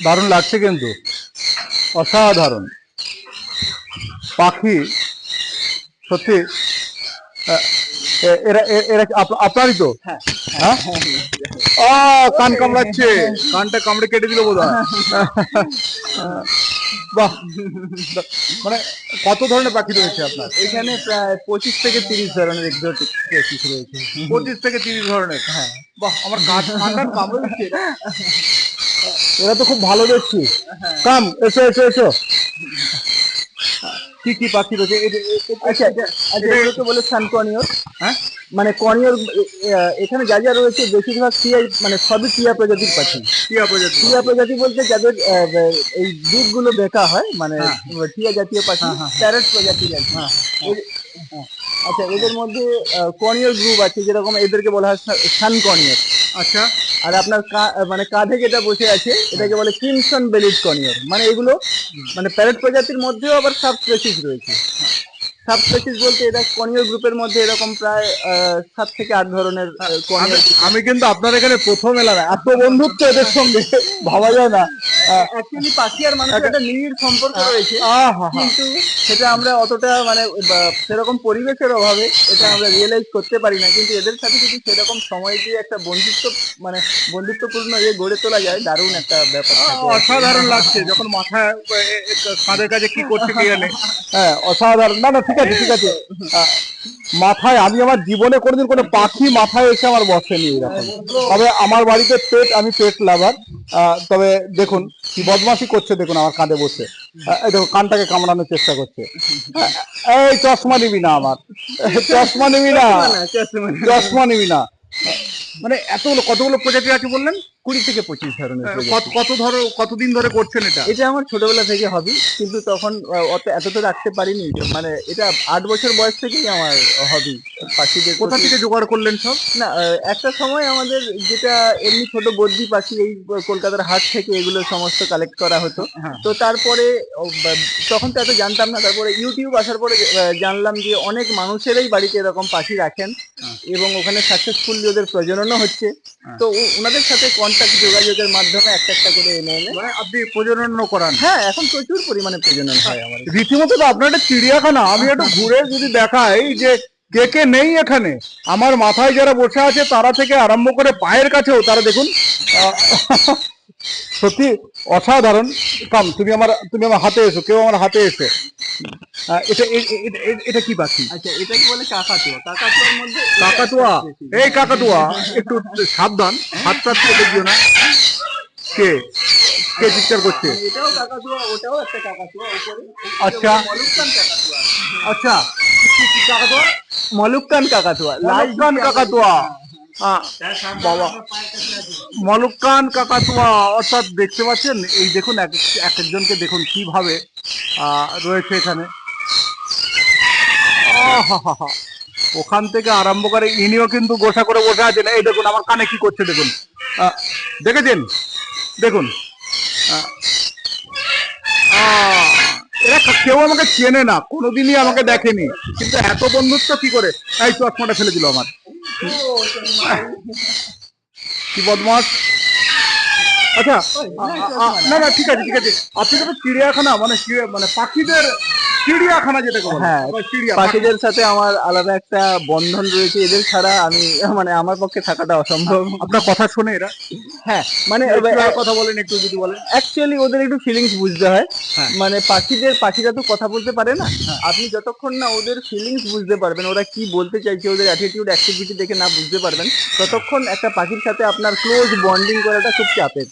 দারুণ লাগছে কিন্তু, অসাধারণ পাখি সত্যি। এরা এরা আপনারই তো? হ্যাঁ হ্যাঁ, কান কামড়াচ্ছে, কানটা কামড়ে কেটে দিল বোধ হয়। বাহ, মানে কত ধরনের পাখি রয়েছে আপনার এখানে? প্রায় 25 থেকে 30 ধরনের এক্সোটিক স্পিসিস রয়েছে। 25 থেকে 30 ধরনের? হ্যাঁ। বাহ, আমার কানটা কামড়ে দিচ্ছে। এরা তো খুব ভালো দেখছি। কাম, এসো এসো এসো। কি কি পাখি রয়েছে? আচ্ছা আচ্ছা আচ্ছা, এগুলোকে বলে সানকনিয়র। হ্যাঁ, মানে কনিয়র। এখানে যা যা রয়েছে বেশিরভাগ টিয়া, মানে সবই টিয়া প্রজাতির পাখি। টিয়া প্রজাতি? টিয়া প্রজাতি বলতে যাদের এই দুধগুলো দেখা হয়, মানে হ্যাঁ টিয়া জাতীয় পাখি, হ্যাঁ হ্যাঁ প্যারট প্রজাতির আর কি। হ্যাঁ এর- হ্যাঁ। আচ্ছা, এদের মধ্যে কনিয়র গ্রুপ আছে, যেরকম এদেরকে বলা হয় সান কনিয়র। আচ্ছা। আর আপনার মানে কাঁধে যেটা বসে আছে এটাকে বলে ক্রিমসন বেলিড কনিয়র। মানে এগুলো মানে প্যারট প্রজাতির মধ্যেও আবার সাব স্পেসিস রয়েছে। সাব স্পেসিস বলতে এটা কনিয়র গ্রুপের মধ্যে এরকম প্রায় 7 থেকে 8 ধরনের আমি কনিয়র। আমি কিন্তু আপনার এখানে প্রথম এলাম, এত বন্ধুত্ব এদের সঙ্গে ভাবা যায় না। অ্যাকচুয়ালি পাখি আর মানুষের একটা নিবিড় সম্পর্ক রয়েছে, আহা, কিন্তু সেটা আমরা অতটা মানে সেরকম পরিবেশের অভাবে এটা আমরা রিয়েলাইজ করতে পারি না। কিন্তু এদের সাথে যদি সেরকম সময় দিয়ে একটা বন্ধুত্ব, মানে বন্ধুত্বপূর্ণ গড়ে তোলা যায়, দারুণ একটা ব্যাপার থাকে। অসাধারণ লাগছে যখন মাথায় কাঁধের কাছে কি করছে কে জানে। হ্যাঁ, অসাধারণ। না না, ঠিক আছে ঠিক আছে। মাথায় আমি আমার জীবনে কোনোদিন কোনো পাখি মাথায় এসে আমার বসেনি এরকম। তবে আমার বাড়িতে পেট, আমি পেট লাভার। তবে দেখুন কি বদমাশি করছে, দেখুন আমার কাঁধে বসে। এই দেখো, কানটাকে কামড়ানোর চেষ্টা করছে। এই চশমা নিবি না আমার, চশমা নিবি না, চশমা নিবি না। মানে এতগুলো, কতগুলো প্রজাতি আছে বললেন? 20 থেকে 25 ধরনের কতদিন ধরে করছেন এটা? এটা আমার ছোটবেলা থেকে হবি, কিন্তু তখন এত তো রাখতে পারিনি। মানে এটা 8 বছর বয়স থেকেই আমার হবি পাখিদের কোথা প্রতি। থেকে জোগাড় করলেন সব? না, একটা সময় আমাদের যেটা এমনি ছোট বদ্রি পাখি, এই কলকাতার হাট থেকে এগুলো সমস্ত কালেক্ট করা হতো। হ্যাঁ। তো তারপরে তখন তো এত জানতাম না, তারপরে ইউটিউব আসার পরে জানলাম যে অনেক মানুষেরই বাড়িতে এরকম পাখি রাখেন, এবং ওখানে সাকসেসফুলি ওদের প্রজননও হচ্ছে। তো ওনাদের সাথে কন্ট্যাক্ট, যোগাযোগের মাধ্যমে একটা একটা করে এনে এনে। মানে আপনি প্রজনন করান? হ্যাঁ, এখন প্রচুর পরিমাণে প্রজনন হয় আমার। রীতিমতো তো আপনার একটা চিড়িয়াখানা। আমি একটু ঘুরে যদি দেখাই যে কে কে নেই এখানে। আমার মাথায় যারা বসে আছে তারা থেকে আরম্ভ করে পায়ের কাছেও তারা দেখুন। সত্যি অসাধারণ। কাম, তুমি আমার হাতে এসো, কেউ আমার হাতে এসো। এটা এটা কি পাখি? আচ্ছা, এটাকে বলে কাকাতুয়া। কাকাতুয়ার মধ্যে কাকাতুয়া? এই কাকাতুয়া, একটু সাবধান, হাত টাত কেটে দিও না। কে কে চিৎকার করছে? এটাও কাকাতুয়া, ওটাও একটা কাকাতুয়া উপরে। আচ্ছা মলুক্কান কাকাতুয়া। আচ্ছা, কি কাকাতুয়া? মলুক্কান কাকাতুয়া, মলুক্কান কাকাতুয়া। বাবা, মলুক্কান কাকাতুয়া। অর্থাৎ দেখতে পাচ্ছেন, এই দেখুন এক একজনকে দেখুন কিভাবে রয়েছে এখানে। আহাহাহা। ওখান থেকে আরম্ভ করে ইনিও কিন্তু গোসা করে বসে আছেন। এই দেখুন আমার কানে কি করছে দেখুন। দেখেছেন? দেখুন। আহ, আহ, এরা কেউ আমাকে চেনে না, কোনোদিনই আমাকে দেখেনি, কিন্তু এত বন্ধুত্ব কি করে? এই চশমাটা ফেলে দিল আমার। কি বদমাস। আচ্ছা, না না, ঠিক আছে ঠিক আছে। আপনি তো চিড়িয়াখানা, মানে মানে পাখিদের চিড়িয়াখানা যেটাকে বলে। হ্যাঁ, পাখিদের সাথে আমার আলাদা একটা বন্ধন রয়েছে। এদের ছাড়া আমি, মানে আমার পক্ষে থাকাটা অসম্ভব। আপনার কথা শুনে এরা? হ্যাঁ, মানে কথা বলেন, একটু যদি বলেন। অ্যাকচুয়ালি ওদের একটু ফিলিংস বুঝতে হয়। হ্যাঁ। মানে পাখিরা তো কথা বলতে পারে না। আপনি যতক্ষণ না ওদের ফিলিংস বুঝতে পারবেন, ওরা কি বলতে চাইছে, ওদের অ্যাটিটিউড অ্যাক্টিভিটি দেখে না বুঝতে পারবেন, ততক্ষণ একটা পাখির সাথে আপনার ক্লোজ বন্ডিং করাটা খুব চাপের।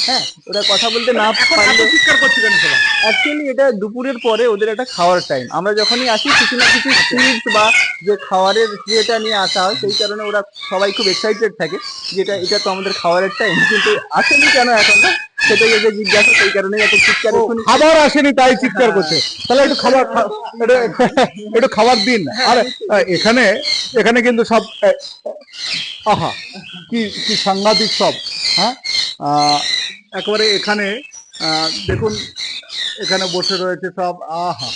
হ্যাঁ, ওরা কথা বলতে না পারলে। চিৎকার করছে কেন সবাই? অ্যাকচুয়ালি এটা দুপুরের পরে ওদের একটা খাওয়ার টাইম। আমরা যখনই আসি কিছু না কিছু সিডস বা যে খাবারের যেটা নিয়ে আসা হয়, সেই কারণে ওরা সবাই খুব এক্সাইটেড থাকে, যেটা এটা তো আমাদের খাবারের টাইম, কিন্তু আসেনি কেন এখন না, সেটাই ওদের জিজ্ঞাসা, সেই কারণে এত চিৎকার। খাবার আসেনি তাই চিৎকার করছে? তাহলে একটু খাবার, একটু খাবার দিন। আর এখানে এখানে কিন্তু সব, আহা, কি কি সাংঘাতিক সব। হ্যাঁ, একেবারে এখানে দেখুন, এখানে বসে রয়েছে সব। আহা,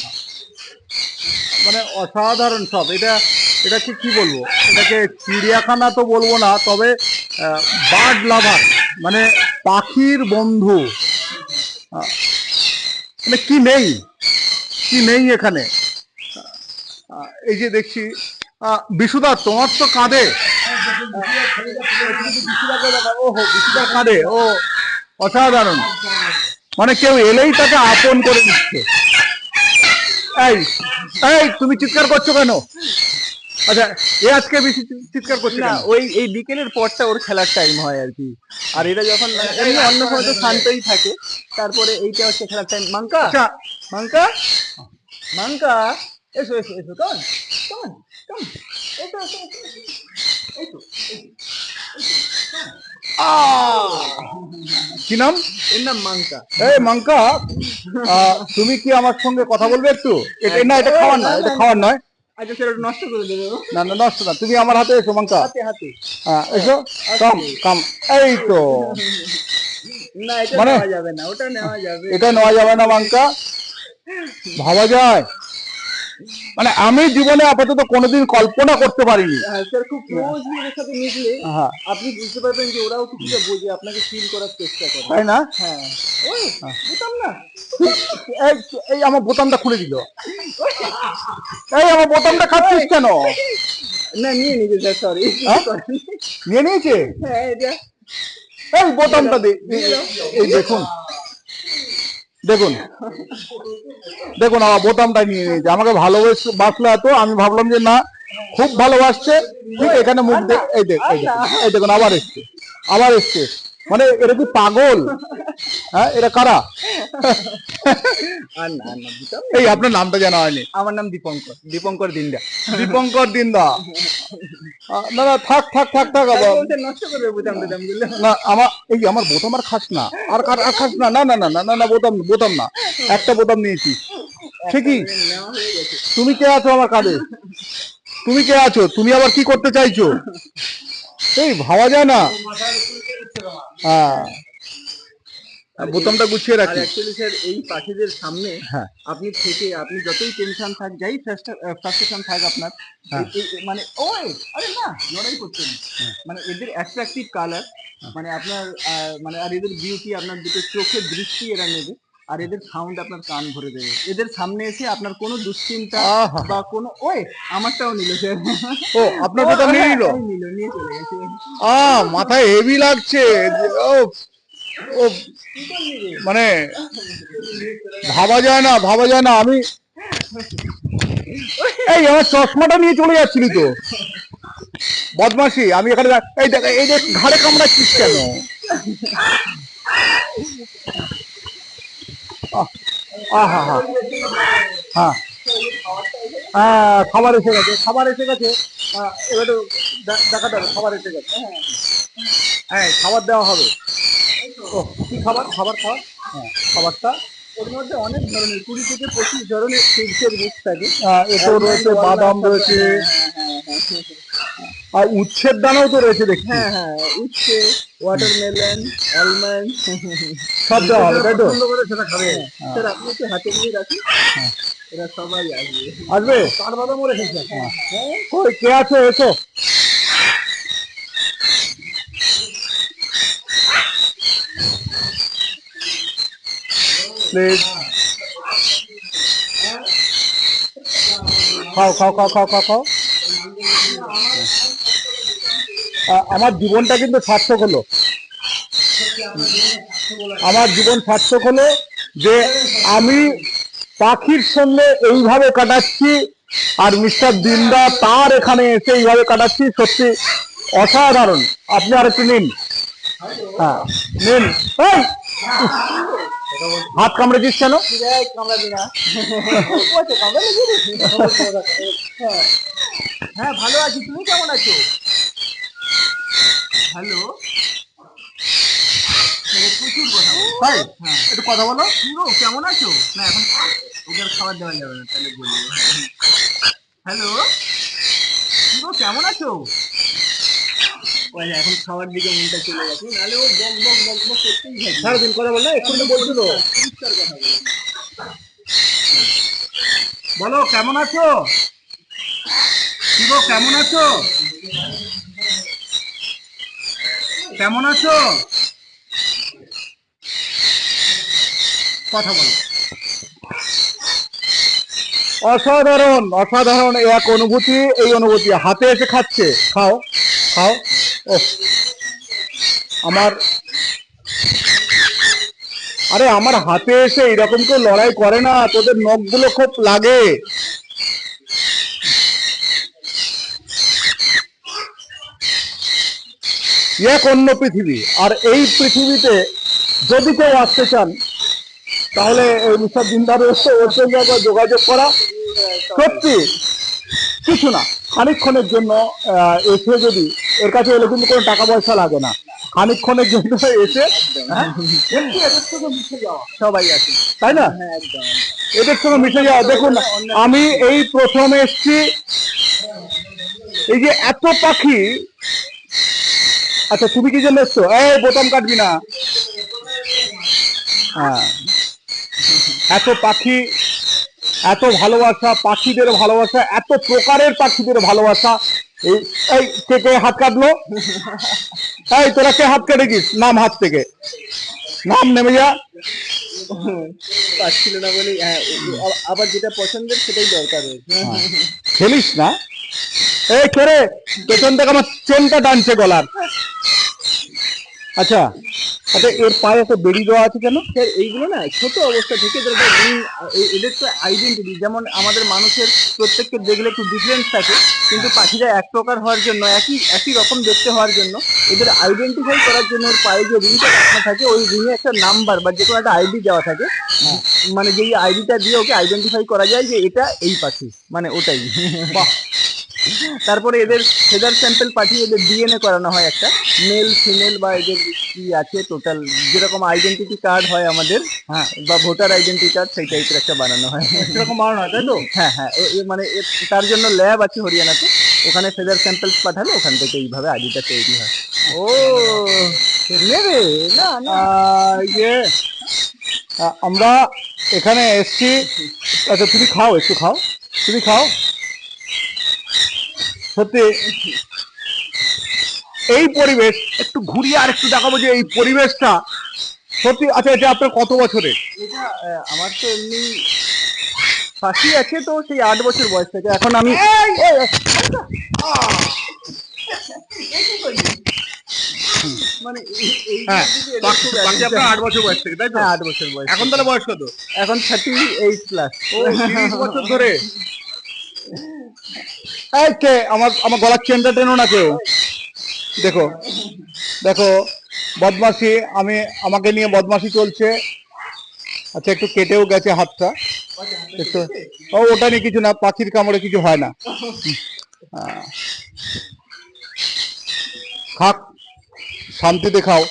মানে অসাধারণ সব। এটাকে কি বলবো, এটাকে চিড়িয়াখানা তো বলবো না, তবে বার্ড লাভার, মানে পাখির বন্ধু। মানে কি নেই, কি নেই এখানে। এই যে দেখছি বিশুদা, তোমার তো কাঁধে, ওহো বিশুদার কাঁধে, ও অসাধারণ, মানে কেউ এলেই তাকে আপন করে দিচ্ছে। এই এই তুমি চিৎকার করছো কেন? আচ্ছা, এ আজকে বেশি চিৎকার করছে না, কেন? ওই এই বিকেলের পরটা ওর খেলার টাইম হয় আর কি। আর এটা যখন এমনি অন্য সময় তো শান্তই থাকে, তারপরে এইটা হচ্ছে খেলার টাইম। মাঙ্কা, আচ্ছা, মাঙ্কা, মাঙ্কা, এসো এসো এসো, কেমন কেমন কেমন, এসো এসো এসো, এই তো এই তো, কি নাম? এর নাম মাঙ্কা। এই মাঙ্কা, তুমি কি আমার সঙ্গে কথা বলবে একটু? এটা না, এটা খাওয়ার না, এটা খাওয়ার নয়। আচ্ছা সেটা নষ্ট করে দেবে ও। না না, নষ্ট না, তুমি আমার হাতে এসো মাঙ্কা। হাতে হাতে, এসো, কাম কাম। এই তো, না এটা মানে নেওয়া যাবে না, ওটা নেওয়া যাবে। এটা নেওয়া যাবে না মাঙ্কা, ভাবা যায়? মানে আমি জীবনে আপাতত কোনোদিন কল্পনা করতে পারিনি। হ্যাঁ স্যার, খুব ক্লোজলি ওদের সাথে মিশলে হ্যাঁ, আপনি বুঝতে পারবেন যে ওরাও কিছুটা বোঝে, আপনাকে ফিল করার চেষ্টা করে। তাই না? হ্যাঁ, ওই বুঝতাম না। এই এই আমার বোতামটা খুলে দিল। এই আমার বোতামটা খাচ্ছিস কেন? না নিয়ে নিতে স্যার, সরি। নিয়ে নিয়েছে? হ্যাঁ এটা এই বোতামটা দে। এই দেখুন, দেখুন, দেখুন আমার বোতামটা নিয়ে নিয়েছে। আমাকে ভালোবাসলো এত, আমি ভাবলাম যে না, খুব ভালোবাসছে, ঠিক এখানে মুখ দেখ, এই দেখ, এই দেখুন, এই দেখুন আবার এসছে, আবার এসছে। মানে এরা কি পাগল? হ্যাঁ, এরা কারা? আর না না বুঝতাম। এই আপনার নামটা জানা হয়নি। আমার নাম দীপঙ্কর, দীপঙ্কর দিন্দা। দীপঙ্কর দিন্দা। না না, থাক থাক থাক থাক আবার। নষ্ট করবে বোতাম টোতাম গুলো। না, আমার বোতাম আর খাস না, আর খাস না, না না না না না না, বোতাম বোতাম না, একটা বোতাম নিয়েছি। ঠিকই, নেওয়া হয়ে গেছে। তুমি কে আছো আমার কাঁধে? তুমি কে আছো? তুমি আবার কি করতে চাইছো? এই ভাবা যায় না। হ্যাঁ, বোতামটা গুছিয়ে আর রাখি। অ্যাকচুয়ালি স্যার এই পাখিদের সামনে হ্যাঁ, আপনি থেকে, আপনি যতই টেনশন থাক, যাই ফ্রাস্ট্রেশন থাক আপনার, হ্যাঁ। মানে ওই আরে না লড়াই করতে নেই। মানে এদের অ্যাট্রাকটিভ কালার, মানে আপনার মানে আর এদের বিউটি, আপনার দুটো চোখের দৃষ্টি এরা নেবে। আর এদের সাউন্ড আপনার কান ভরে দেবে। এদের সামনে এসে আপনার কোনো দুশ্চিন্তা আহা। বা কোনো ওই আমারটাও নিল স্যার। ও, আপনার বোতাম নিয়ে নিল? নিয়ে চলে গেছে। মাথায় হেভি লাগছে। ও, ও, মানে ভাবা যায় না, ভাবা যায় না। আমি এই আমার চশমাটা নিয়ে চলে যাচ্ছিলি তো, বদমাসি। আমি এখানে এই দেখ, এই দেখ ঘাড়ে কামড়াচ্ছিস কেন? আহা হা, হ্যাঁ হ্যাঁ, খাবার এসে গেছে, খাবার এসে গেছে। এবার দেখাতে হবে, খাবার এসে গেছে। হ্যাঁ, খাবার দেওয়া হবে। ও, কি খাবার? খাবার খাবার, হ্যাঁ, খাবারটা ওর মধ্যে অনেক ধরনের 20 থেকে 25 ধরনের সিডসের মিক্স থাকে। এতে রয়েছে, বাদাম রয়েছে, আর উচ্ছের দানাও তো রয়েছে দেখছি। হ্যাঁ হ্যাঁ, উচ্ছে, ওয়াটারমেলন, আলমন্ড, সব দেওয়া হবে, তাই তো? সুন্দর করে সেটা খাবে। স্যার আপনি একটু হাতে নিয়ে রাখুন, এরা সবাই আসবে। আসবে? কাঠ বাদামও রেখেছে। কই কে আছে? এসো। প্লিজ খাও খাও খাও খাও খাও খাও। আমার জীবনটা কিন্তু সার্থক হলো, আমার জীবন সার্থক হলো যে আমি পাখির সঙ্গে এইভাবে কাটাচ্ছি, আর মিস্টার দিন্দা তার এখানে এসে এইভাবে কাটাচ্ছি। সত্যি অসাধারণ। আপনি আর একটু নিন। হ্যাঁ, নিন। এই, হাত কামড়েছিস কেন? হ্যাঁ ভালো আছি, তুমি কেমন আছো? হ্যালো, প্রচুর কথা বলো। ভাই, হ্যাঁ একটু কথা বলো। গো কেমন আছো? না এখন ওদের খাবার দেওয়া যাবে না, তাহলে বলবো। হ্যালো গো কেমন আছো? ওই এখন খাওয়ার দিকে মনটা চলে গেছে, নাহলে ও বক বক বক বক করতেই থাকে। সারাদিন কথা বল না, একটু বলছিল। পরিষ্কার কথা বলো। বলো কেমন আছো? কি গো কেমন আছো? কেমন আছো? কথা বলো। অসাধারণ অসাধারণ এক অনুভূতি, এই অনুভূতি হাতে এসে খাচ্ছে। খাও খাও। ও আমার, আরে আমার হাতে এসে এরকম কেউ লড়াই করে না, তোদের নখগুলো খুব লাগে। এক অন্য পৃথিবী। আর এই পৃথিবীতে যদি কেউ আসতে চান তাহলে এই মিস্টার জিন্দার ওর সঙ্গে একবার যোগাযোগ করা। সত্যি কিছু না, খানিকক্ষণের জন্য এসে যদি, এর কাছে এলে কিন্তু কোনো টাকা পয়সা লাগে না, খানিকক্ষণের জন্য এসে এদের সঙ্গে মিশে যাওয়া, সবাই আছে, তাই না? এদের সঙ্গে মিশে যাওয়া। দেখুন আমি এই প্রথম এসছি, এই যে এত পাখি। আচ্ছা তুমি কি জন্য এসছো? এই বোতাম কাটবি না। হ্যাঁ, এত পাখি, এত ভালোবাসা, পাখিদের ভালোবাসা, এত প্রকারের পাখিদের ভালোবাসা। এই এই কে কে হাত কাটলো? এই তোরা কে হাত কেটেছিস? নাম হাত থেকে, নাম নেমে যা। পাচ্ছিল না বলে আবার যেটা পছন্দের সেটাই দরকার হয়েছে। খেলিস না। এই কে রে? পেছন থেকে আমার চেনটা টানছে গলার। আচ্ছা আচ্ছা, এর পায়ে একটা বেড়ি দেওয়া আছে কেন? স্যার এইগুলো না ছোট অবস্থা থেকে এদের তো আইডেন্টিটি, যেমন আমাদের মানুষের প্রত্যেককে দেখলে একটু ডিফারেন্স থাকে, কিন্তু পাখিরা এক প্রকার হওয়ার জন্য, একই একই রকম দেখতে হওয়ার জন্য, এদের আইডেন্টিফাই করার জন্য ওর পায়ে যে রিংটা রাখা থাকে, ওই রিংয়ে একটা নাম্বার বা যে কোনো একটা আইডি দেওয়া থাকে, মানে যেই আইডিটা দিয়ে ওকে আইডেন্টিফাই করা যায় যে এটা এই পাখি, মানে ওটাই। বাহ। তারপরে এদের ফেদার স্যাম্পল পাঠিয়ে এদের ডিএনএ করানো হয়, একটা মেল ফিমেল বা এদের কি আছে টোটাল, যেরকম আইডেন্টিটি কার্ড হয় আমাদের, হ্যাঁ, বা ভোটার আইডেন্টি কার্ড, সেই টাইপের একটা বানানো হয়। এরকম বানানো হয় তাই তো? হ্যাঁ হ্যাঁ, মানে তার জন্য ল্যাব আছে হরিয়ানাতে, ওখানে ফেদার স্যাম্পলস পাঠালে ওখান থেকে এইভাবে আইডিটা তৈরি হয়। ও নেবে না না, ইয়ে আমরা এখানে এসছি। আচ্ছা তুমি খাও, একটু খাও, তুমি খাও। সত্যি এই পরিবেশ, একটু ঘুরিয়ে আর একটু দেখাবো যে এই পরিবেশটা সত্যি। আচ্ছা এটা আপনার কত বছরের? এটা আমার তো এমনি ফাঁসি আছে তো সেই 8 বছর বয়স থেকে। এখন আমি মানে হ্যাঁ, আপনার 8 বছর বয়স থেকে, তাই তো? 8 বছর বয়স। এখন তাহলে বয়স কত? এখন 38 প্লাস। ও 30 বছর ধরে। এই কে আমার আমার গলার চেনটা টেনো না কেউ। দেখো দেখো বদমাশি, আমাকে নিয়ে বদমাশি চলছে। আচ্ছা একটু কেটেও গেছে হাতটা একটু। ও ওটা নিয়ে কিছু না, পাখির কামড়ে কিছু হয় না। খাক, শান্তিতে খাও।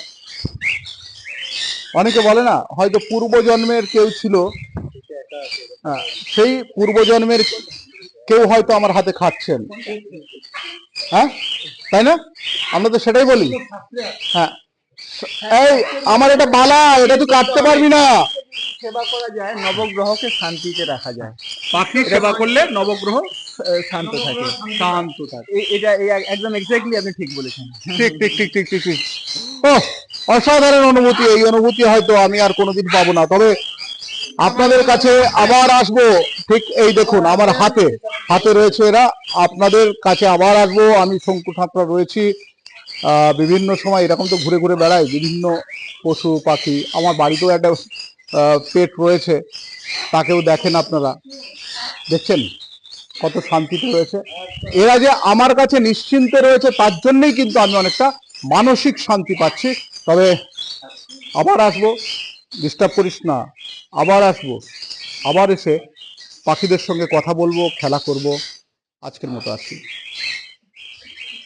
অনেকে বলে না হয়তো পূর্বজন্মের কেউ ছিল, সেই পূর্বজন্মের কেউ হয়তো আমার হাতে খাচ্ছেন। হ্যাঁ তাই না? আমরা তো সেটাই বলি। হ্যাঁ, এই আমার এটা বালা, এটা তুই কাটতে পারবি না। সেবা করা যায়, নবগ্রহকে শান্তিতে রাখা যায়। পাখি সেবা করলে নবগ্রহ শান্ত থাকে, শান্ত থাকে। এটা একদম এক্স্যাক্টলি আপনি ঠিক বলেছেন। ঠিক ঠিক ঠিক ঠিক ঠিক ঠিক। ও অসাধারণ অনুভূতি। এই অনুভূতি হয়তো আমি আর কোনোদিন পাবো না, তবে আপনাদের কাছে আবার আসবো। ঠিক এই দেখুন আমার হাতে হাতে রয়েছে এরা, আপনাদের কাছে আবার আসবো। আমি শঙ্কু ঠাকুর রয়েছি। বিভিন্ন সময় এরকম তো ঘুরে ঘুরে বেড়াই, বিভিন্ন পশু পাখি। আমার বাড়িতেও একটা পেট রয়েছে, তাকেও দেখেন আপনারা, দেখছেন কত শান্তিতে রয়েছে। এরা যে আমার কাছে নিশ্চিন্তে রয়েছে তার জন্যই কিন্তু আমি অনেকটা মানসিক শান্তি পাচ্ছি। তবে আবার আসবো, ডিস্টার্ব করিস না, আবার আসবো, আবার এসে পাখিদের সঙ্গে কথা বলবো, খেলা করব। আজকের মতো আসি।